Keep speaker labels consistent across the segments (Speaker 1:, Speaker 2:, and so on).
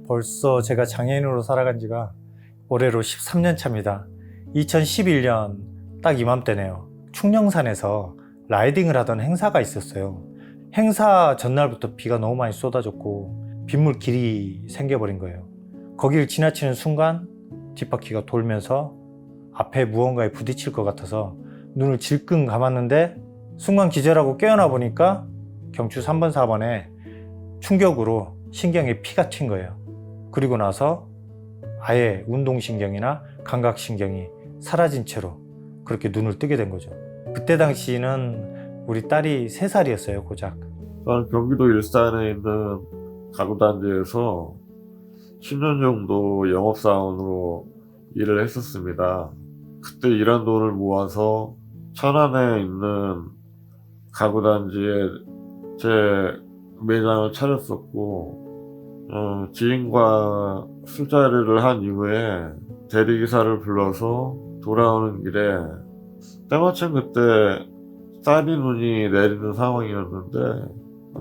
Speaker 1: 벌써 제가 장애인으로 살아간 지가 올해로 13년 차입니다. 2011년 딱 이맘때네요. 충령산에서 라이딩을 하던 행사가 있었어요. 행사 전날부터 비가 너무 많이 쏟아졌고 빗물길이 생겨버린 거예요. 거기를 지나치는 순간 뒷바퀴가 돌면서 앞에 무언가에 부딪힐 것 같아서 눈을 질끈 감았는데 순간 기절하고 깨어나 보니까 경추 3번, 4번에 충격으로 신경에 피가 튄 거예요. 그리고 나서 아예 운동신경이나 감각신경이 사라진 채로 그렇게 눈을 뜨게 된 거죠. 그때 당시는 우리 딸이 3살이었어요, 고작.
Speaker 2: 저는 경기도 일산에 있는 가구단지에서 10년 정도 영업사원으로 일을 했었습니다. 그때 일한 돈을 모아서 천안에 있는 가구단지에 제 매장을 차렸었고, 지인과 술자리를 한 이후에 대리기사를 불러서 돌아오는 길에 때마침 그때 쌀이 눈이 내리는 상황이었는데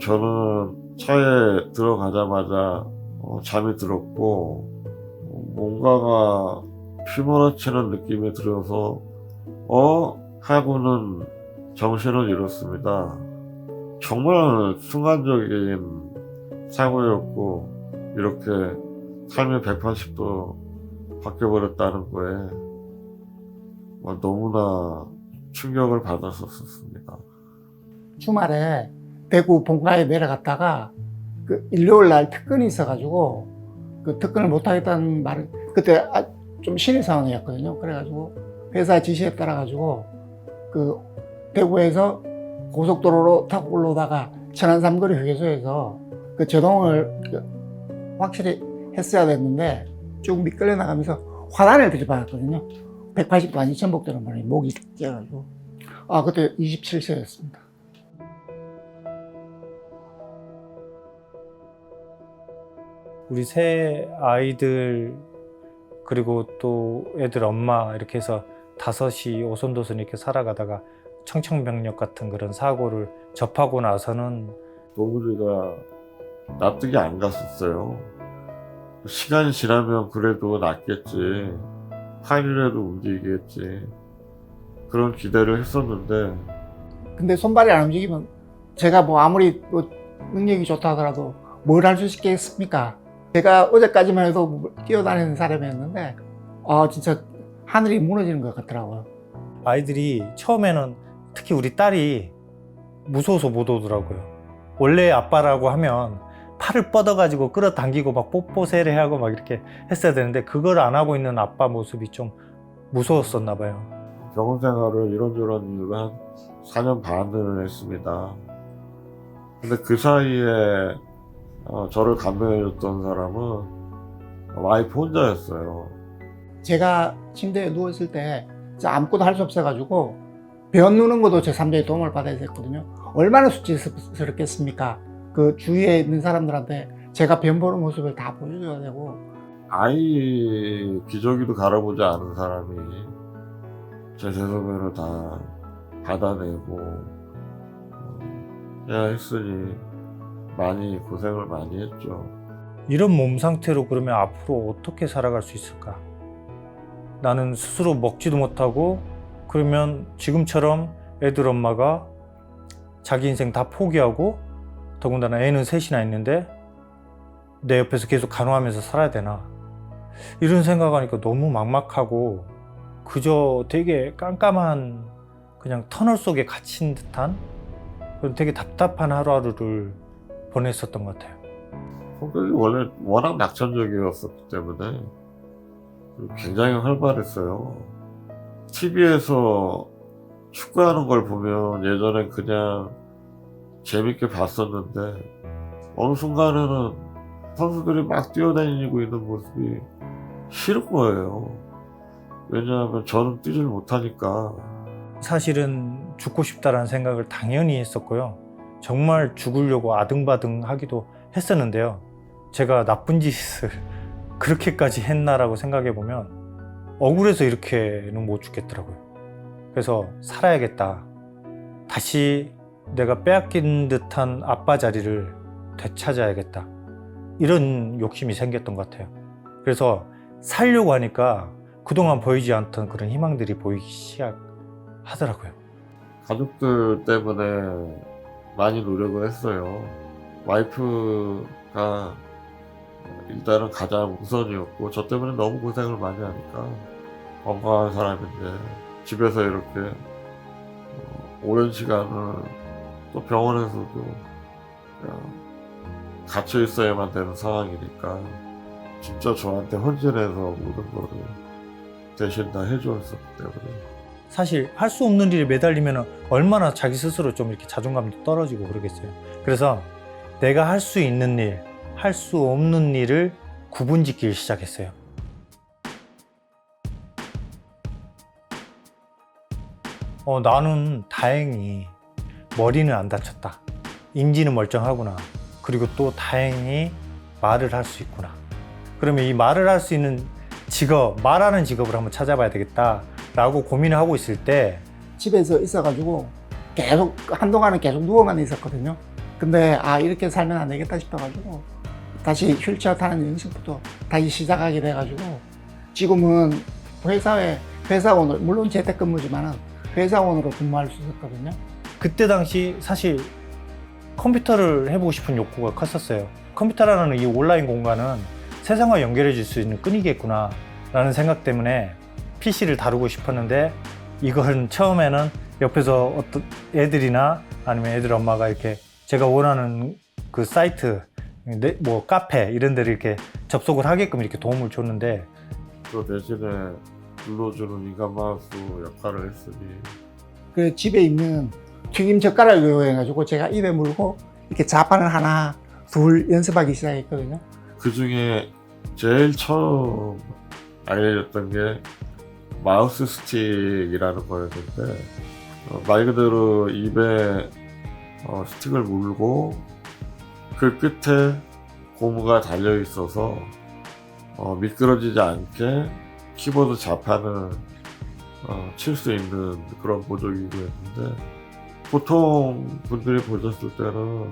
Speaker 2: 저는 차에 들어가자마자 잠이 들었고 뭔가가 휘몰아치는 느낌이 들어서 하고는 정신을 잃었습니다. 정말 순간적인 사고였고 이렇게 삶이 180도 바뀌어버렸다는 거에 너무나 충격을 받았었습니다.
Speaker 3: 주말에 대구 본가에 내려갔다가 그 일요일 날 특근이 있어가지고 그 특근을 못하겠다는 말을 그때 좀 신의 상황이었거든요. 그래가지고 회사 지시에 따라가지고 그 대구에서 고속도로로 타고 올라오다가 천안 삼거리 휴게소에서 그 제동을 확실히 했어야 됐는데 쭉 미끌려 나가면서 화단을 들이받았거든요. 180도 아니 전복되는 바람에 목이 깨가지고 그때 27세였습니다.
Speaker 1: 우리 세 아이들 그리고 또 애들 엄마 이렇게 해서 5이 오손도손 이렇게 살아가다가 청천벽력 같은 그런 사고를 접하고 나서는
Speaker 2: 도무지가 납득이 안 갔었어요. 시간이 지나면 그래도 낫겠지, 팔이라도 움직이겠지, 그런 기대를 했었는데
Speaker 3: 근데 손발이 안 움직이면 제가 뭐 아무리 능력이 좋다 하더라도 뭘 할 수 있겠습니까? 제가 어제까지만 해도 뛰어다니는 사람이었는데 진짜 하늘이 무너지는 것 같더라고요.
Speaker 1: 아이들이 처음에는 특히 우리 딸이 무서워서 못 오더라고요. 원래 아빠라고 하면 팔을 뻗어가지고 끌어당기고 막 뽀뽀세례 하고 막 이렇게 했어야 되는데 그걸 안 하고 있는 아빠 모습이 좀 무서웠었나 봐요.
Speaker 2: 병원 생활을 이런저런 이유로 한 4년 반을 했습니다. 근데 그 사이에 저를 감별해줬던 사람은 와이프 혼자였어요.
Speaker 3: 제가 침대에 누워있을 때 아무것도 할 수 없어가지고 변 누는 것도 제 3자의 도움을 받아야 됐거든요. 얼마나 수치스럽겠습니까? 그 주위에 있는 사람들한테 제가 변 보는 모습을 다 보여줘야 되고.
Speaker 2: 아이 기저귀도 갈아보지 않은 사람이 제 대소변을 다 받아내고 해야 했으니 많이 고생을 많이 했죠.
Speaker 1: 이런 몸 상태로 그러면 앞으로 어떻게 살아갈 수 있을까? 나는 스스로 먹지도 못하고 그러면 지금처럼 애들 엄마가 자기 인생 다 포기하고 더군다나 애는 3이나 있는데 내 옆에서 계속 간호하면서 살아야 되나? 이런 생각하니까 너무 막막하고 그저 되게 깜깜한 그냥 터널 속에 갇힌 듯한 그런 되게 답답한 하루하루를 보냈었던 것 같아요.
Speaker 2: 성격이 원래 워낙 낙천적이었었기 때문에 굉장히 활발했어요. TV에서 축구하는 걸 보면 예전엔 그냥 재밌게 봤었는데 어느 순간에는 선수들이 막 뛰어다니고 있는 모습이 싫은 거예요. 왜냐하면 저는 뛰질 못하니까.
Speaker 1: 사실은 죽고 싶다라는 생각을 당연히 했었고요. 정말 죽으려고 아등바등 하기도 했었는데요. 제가 나쁜 짓을 그렇게까지 했나라고 생각해 보면 억울해서 이렇게는 못 죽겠더라고요. 그래서 살아야겠다. 다시 내가 빼앗긴 듯한 아빠 자리를 되찾아야겠다. 이런 욕심이 생겼던 것 같아요. 그래서 살려고 하니까 그동안 보이지 않던 그런 희망들이 보이기 시작하더라고요.
Speaker 2: 가족들 때문에 많이 노력을 했어요. 와이프가 일단은 가장 우선이었고, 저 때문에 너무 고생을 많이 하니까 건강한 사람인데 집에서 이렇게 오랜 시간을 또 병원에서도 그냥 갇혀 있어야만 되는 상황이니까 진짜 저한테 헌신해서 모든 거를 대신 다 해줬었기 때문에.
Speaker 1: 사실 할 수 없는 일에 매달리면 얼마나 자기 스스로 좀 이렇게 자존감도 떨어지고 그러겠어요. 그래서 내가 할 수 있는 일, 할 수 없는 일을 구분짓기 시작했어요. 나는 다행히 머리는 안 다쳤다. 인지는 멀쩡하구나. 그리고 또 다행히 말을 할 수 있구나. 그러면 이 말을 할 수 있는 직업, 말하는 직업을 한번 찾아봐야 되겠다라고 고민을 하고 있을 때
Speaker 3: 집에서 있어가지고 계속 한동안은 계속 누워만 있었거든요. 근데 이렇게 살면 안 되겠다 싶어가지고 다시 휠체어 타는 연습부터 다시 시작하게 돼가지고 지금은 회사원으로, 물론 재택근무지만은 회사원으로 근무할 수 있었거든요.
Speaker 1: 그때 당시 사실 컴퓨터를 해보고 싶은 욕구가 컸었어요. 컴퓨터라는 이 온라인 공간은 세상과 연결해 줄 수 있는 끈이겠구나 라는 생각 때문에 PC를 다루고 싶었는데, 이건 처음에는 옆에서 어떤 애들이나 아니면 애들 엄마가 이렇게 제가 원하는 그 사이트, 뭐 카페 이런 데를 이렇게 접속을 하게끔 이렇게 도움을 줬는데,
Speaker 2: 그 대신에 불러주는 인간 마우스 역할을 했으니
Speaker 3: 그 집에 있는 튀김 젓가락을 이용해가지고 제가 입에 물고 이렇게 자판을 하나, 둘 연습하기 시작했거든요.
Speaker 2: 그 중에 제일 처음 알려졌던 게 마우스 스틱이라는 거였는데, 말 그대로 입에 스틱을 물고 그 끝에 고무가 달려 있어서 미끄러지지 않게 키보드 자판을 칠 수 있는 그런 보조기구였는데, 보통 분들이 보셨을 때는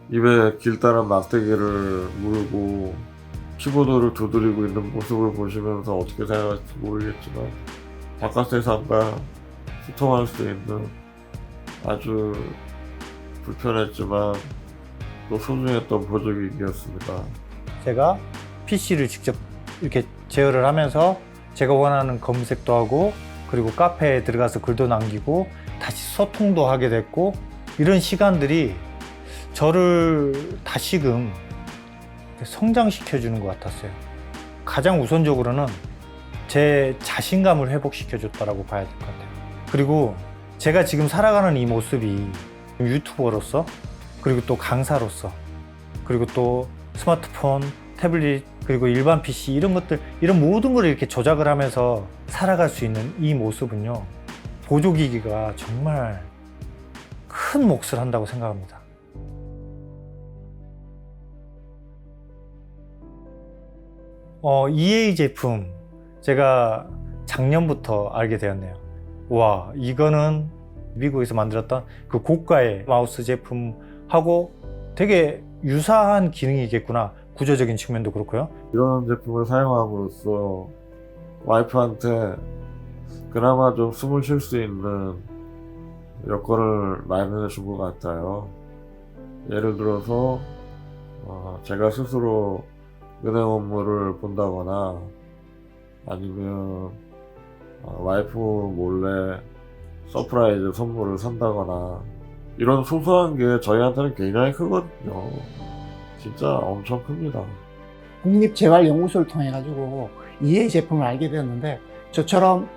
Speaker 2: 입에 길다란 막대기를 물고 키보드를 두드리고 있는 모습을 보시면서 어떻게 생각할지 모르겠지만, 바깥 세상과 소통할 수 있는 아주 불편했지만 또 소중했던 보조기기였습니다.
Speaker 1: 제가 PC를 직접 이렇게 제어를 하면서 제가 원하는 검색도 하고, 그리고 카페에 들어가서 글도 남기고 다시 소통도 하게 됐고, 이런 시간들이 저를 다시금 성장시켜 주는 것 같았어요. 가장 우선적으로는 제 자신감을 회복시켜 줬다라고 봐야 될 것 같아요. 그리고 제가 지금 살아가는 이 모습이 유튜버로서, 그리고 또 강사로서, 그리고 또 스마트폰, 태블릿, 그리고 일반 PC 이런 것들, 이런 모든 걸 이렇게 조작을 하면서 살아갈 수 있는 이 모습은요, 보조기기가 정말 큰 몫을 한다고 생각합니다. EA 제품 제가 작년부터 알게 되었네요. 와, 이거는 미국에서 만들었던 그 고가의 마우스 제품하고 되게 유사한 기능이겠구나. 구조적인 측면도 그렇고요.
Speaker 2: 이런 제품을 사용함으로써 와이프한테 그나마 좀 숨을 쉴 수 있는 여건을 마련해 준 것 같아요. 예를 들어서 제가 스스로 은행 업무를 본다거나, 아니면 와이프 몰래 서프라이즈 선물을 산다거나, 이런 소소한 게 저희한테는 굉장히 크거든요. 진짜 엄청 큽니다.
Speaker 3: 국립재활연구소를 통해 가지고 EA 제품을 알게 되었는데, 저처럼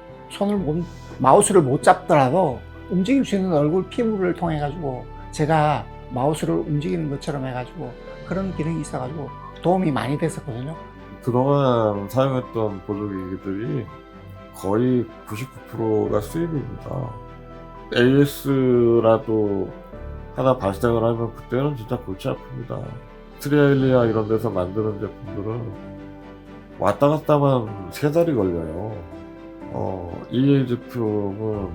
Speaker 3: 마우스를 못 잡더라도 움직일 수 있는 얼굴 피부를 통해 가지고 제가 마우스를 움직이는 것처럼 해가지고 그런 기능이 있어가지고 도움이 많이 됐었거든요.
Speaker 2: 그동안 사용했던 보조기기들이 거의 99%가 수입입니다. AS라도 하나 발생을 하면 그때는 진짜 골치 아픕니다. 스트리아일리아 이런 데서 만드는 제품들은 왔다 갔다만 3달이 걸려요. EA 제품은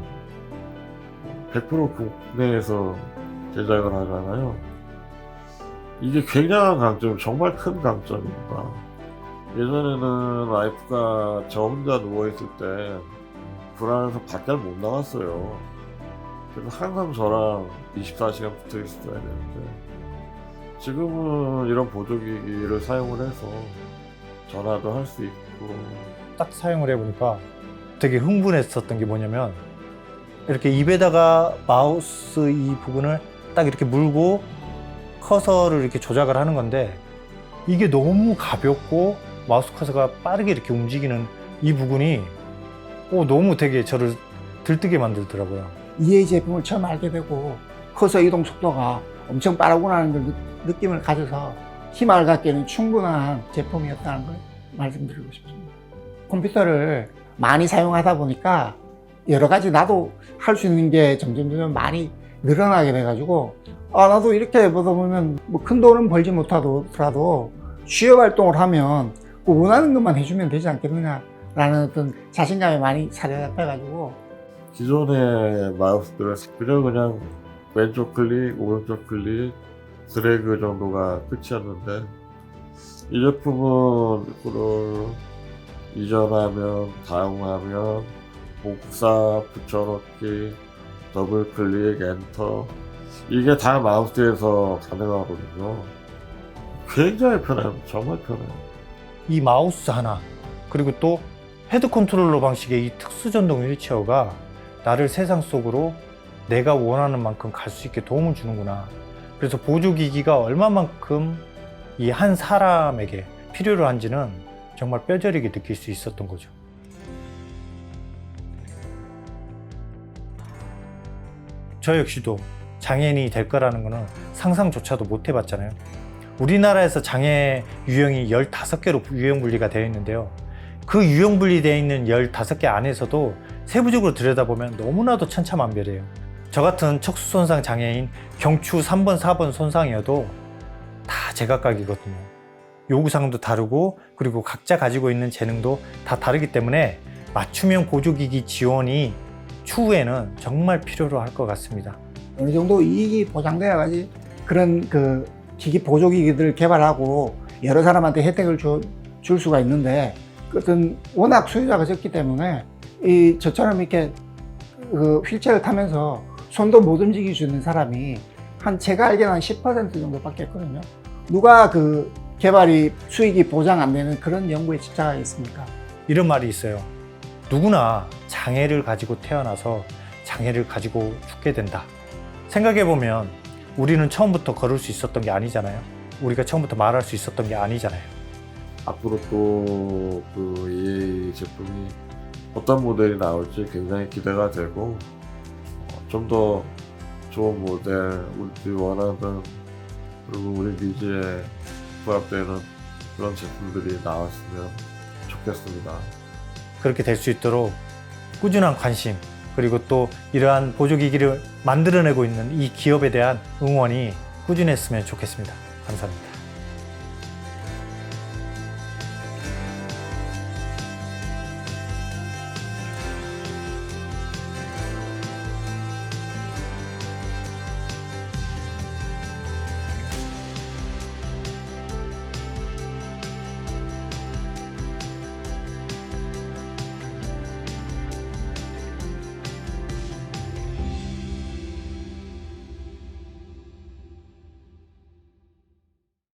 Speaker 2: 100% 국내에서 제작을 하잖아요. 이게 굉장한 강점, 정말 큰 강점입니다. 예전에는 와이프가 저 혼자 누워있을 때 불안해서 밖에 못 나갔어요. 그래서 항상 저랑 24시간 붙어 있어야 되는데, 지금은 이런 보조기기를 사용을 해서 전화도 할 수 있고.
Speaker 1: 딱 사용을 해보니까 되게 흥분했었던 게 뭐냐면, 이렇게 입에다가 마우스 이 부분을 딱 이렇게 물고 커서를 이렇게 조작을 하는 건데, 이게 너무 가볍고 마우스 커서가 빠르게 이렇게 움직이는 이 부분이 너무 되게 저를 들뜨게 만들더라고요.
Speaker 3: EA 제품을 처음 알게 되고 커서 이동 속도가 엄청 빠르구나 하는 걸 느낌을 가져서 희망을 갖기에는 충분한 제품이었다는 걸 말씀드리고 싶습니다. 컴퓨터를 많이 사용하다 보니까 여러 가지 나도 할 수 있는 게 점점 많이 늘어나게 돼가지고, 나도 이렇게 보다 보면 뭐 큰 돈은 벌지 못하더라도 취업 활동을 하면 그 원하는 것만 해주면 되지 않겠느냐라는 어떤 자신감이 많이 사려잡혀가지고,
Speaker 2: 기존의 마우스들은 그냥 왼쪽 클릭, 오른쪽 클릭, 드래그 정도가 끝이었는데, 이 제품은 그걸 이전하면, 다음하면, 복사, 붙여넣기, 더블 클릭, 엔터, 이게 다 마우스에서 가능하거든요. 굉장히 편해요. 정말 편해요.
Speaker 1: 이 마우스 하나, 그리고 또 헤드 컨트롤러 방식의 이 특수 전동 휠체어가 나를 세상 속으로 내가 원하는 만큼 갈 수 있게 도움을 주는구나. 그래서 보조기기가 얼마만큼 이 한 사람에게 필요로 한지는 정말 뼈저리게 느낄 수 있었던 거죠. 저 역시도 장애인이 될 거라는 거는 상상조차도 못 해봤잖아요. 우리나라에서 장애 유형이 15개로 유형 분리가 되어 있는데요. 그 유형 분리되어 있는 15개 안에서도 세부적으로 들여다보면 너무나도 천차만별이에요. 저 같은 척수손상 장애인 경추 3번, 4번 손상이어도 다 제각각이거든요. 요구사항도 다르고, 그리고 각자 가지고 있는 재능도 다 다르기 때문에 맞춤형 보조기기 지원이 추후에는 정말 필요로 할 것 같습니다.
Speaker 3: 어느 정도 이익이 보장돼야지 그런 그 기기 보조기기들을 개발하고 여러 사람한테 혜택을 줄 수가 있는데, 어떤 워낙 수요자가 적기 때문에 저처럼 이렇게 그 휠체어를 타면서 손도 못 움직일 수 있는 사람이 제가 알기로는 한 10% 정도밖에 없거든요. 누가 그 개발이 수익이 보장 안 되는 그런 연구에 집착하겠습니까?
Speaker 1: 이런 말이 있어요. 누구나 장애를 가지고 태어나서 장애를 가지고 죽게 된다. 생각해보면 우리는 처음부터 걸을 수 있었던 게 아니잖아요. 우리가 처음부터 말할 수 있었던 게 아니잖아요.
Speaker 2: 앞으로 또 그 EA 제품이 어떤 모델이 나올지 굉장히 기대가 되고, 좀 더 좋은 모델, 우리 원하는, 그리고 우리 니즈에 부합되는 그런 제품들이 나왔으면 좋겠습니다.
Speaker 1: 그렇게 될 수 있도록 꾸준한 관심, 그리고 또 이러한 보조기기를 만들어내고 있는 이 기업에 대한 응원이 꾸준했으면 좋겠습니다. 감사합니다.